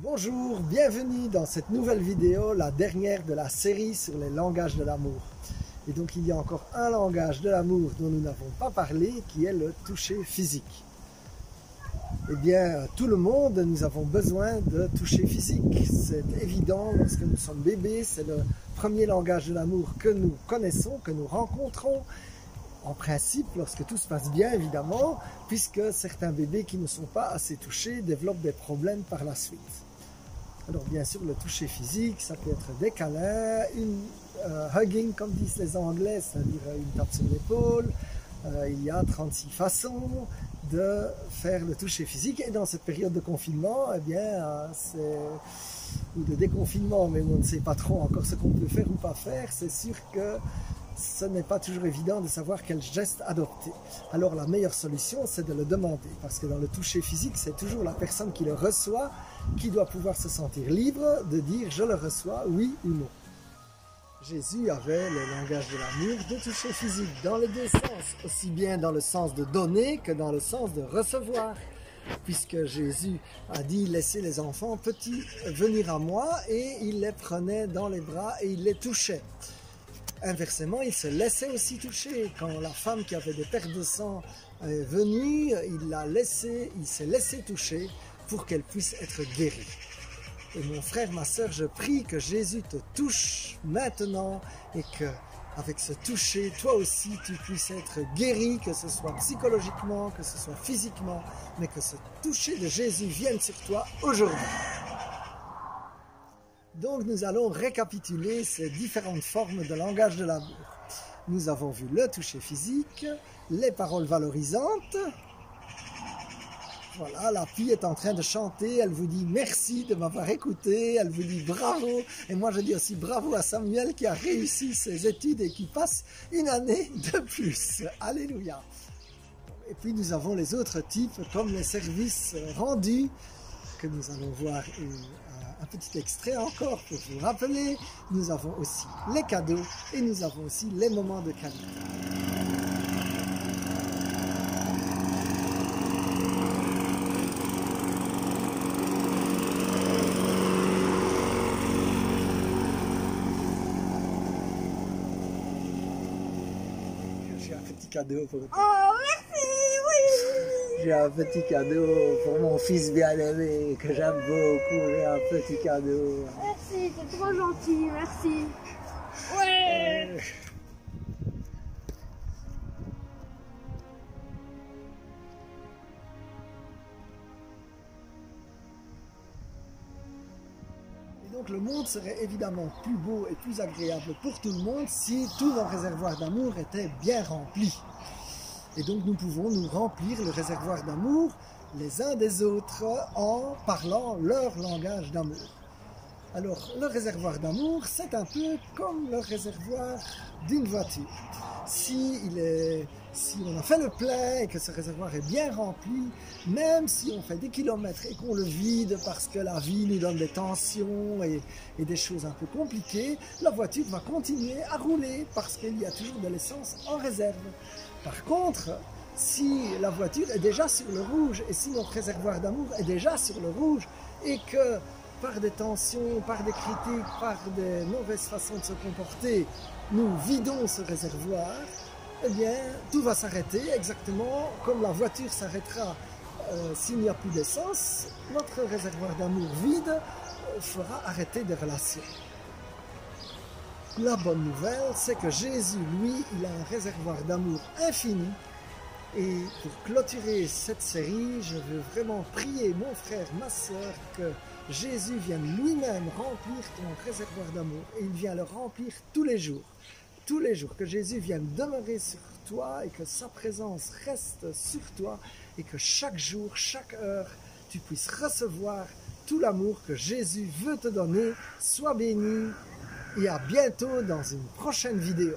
Bonjour, bienvenue dans cette nouvelle vidéo, la dernière de la série sur les langages de l'amour. Et donc il y a encore un langage de l'amour dont nous n'avons pas parlé, qui est le toucher physique. Eh bien, tout le monde, nous avons besoin de toucher physique. C'est évident, lorsque nous sommes bébés, c'est le premier langage de l'amour que nous connaissons, que nous rencontrons. En principe, lorsque tout se passe bien, évidemment, puisque certains bébés qui ne sont pas assez touchés développent des problèmes par la suite. Alors bien sûr, le toucher physique, ça peut être des câlins, hugging comme disent les Anglais, c'est-à-dire une tape sur l'épaule. Il y a 36 façons de faire le toucher physique, et dans cette période de confinement, eh bien, ou de déconfinement, mais on ne sait pas trop encore ce qu'on peut faire ou pas faire, c'est sûr que ce n'est pas toujours évident de savoir quel geste adopter. Alors la meilleure solution, c'est de le demander, parce que dans le toucher physique, c'est toujours la personne qui le reçoit qui doit pouvoir se sentir libre de dire « je le reçois, oui ou non ». Jésus avait le langage de l'amour de toucher physique dans les deux sens, aussi bien dans le sens de donner que dans le sens de recevoir, puisque Jésus a dit « laissez les enfants petits venir à moi » et il les prenait dans les bras et il les touchait. Inversement, il se laissait aussi toucher. Quand la femme qui avait des pertes de sang est venue, il s'est laissé toucher pour qu'elle puisse être guérie. Et mon frère, ma soeur, je prie que Jésus te touche maintenant et que, avec ce toucher, toi aussi, tu puisses être guéri, que ce soit psychologiquement, que ce soit physiquement, mais que ce toucher de Jésus vienne sur toi aujourd'hui. Donc nous allons récapituler ces différentes formes de langage de l'amour. Nous avons vu le toucher physique, les paroles valorisantes. Voilà, la fille est en train de chanter, elle vous dit merci de m'avoir écouté, elle vous dit bravo. Et moi je dis aussi bravo à Samuel qui a réussi ses études et qui passe une année de plus. Alléluia. Et puis nous avons les autres types comme les services rendus que nous allons voir. Un petit extrait encore pour vous rappeler. Nous avons aussi les cadeaux et nous avons aussi les moments de qualité. J'ai un petit cadeau pour vous. Oh, merci, oui. J'ai un petit cadeau pour mon fils bien-aimé que j'aime beaucoup. J'ai un petit cadeau. Merci, c'est trop gentil, merci. Ouais. Et donc le monde serait évidemment plus beau et plus agréable pour tout le monde si tous nos réservoirs d'amour étaient bien remplis. Et donc nous pouvons nous remplir le réservoir d'amour les uns des autres en parlant leur langage d'amour. Alors le réservoir d'amour, c'est un peu comme le réservoir d'une voiture. Si on a fait le plein et que ce réservoir est bien rempli, même si on fait des kilomètres et qu'on le vide parce que la vie nous donne des tensions et des choses un peu compliquées, la voiture va continuer à rouler parce qu'il y a toujours de l'essence en réserve. Par contre, si la voiture est déjà sur le rouge et si notre réservoir d'amour est déjà sur le rouge et que par des tensions, par des critiques, par des mauvaises façons de se comporter, nous vidons ce réservoir, eh bien tout va s'arrêter exactement comme la voiture s'arrêtera s'il n'y a plus d'essence. Notre réservoir d'amour vide fera arrêter des relations. La bonne nouvelle, c'est que Jésus, lui, il a un réservoir d'amour infini. Et pour clôturer cette série, je veux vraiment prier mon frère, ma soeur, que Jésus vienne lui-même remplir ton réservoir d'amour. Et il vient le remplir tous les jours. Tous les jours, que Jésus vienne demeurer sur toi et que sa présence reste sur toi. Et que chaque jour, chaque heure, tu puisses recevoir tout l'amour que Jésus veut te donner. Sois béni. Et à bientôt dans une prochaine vidéo.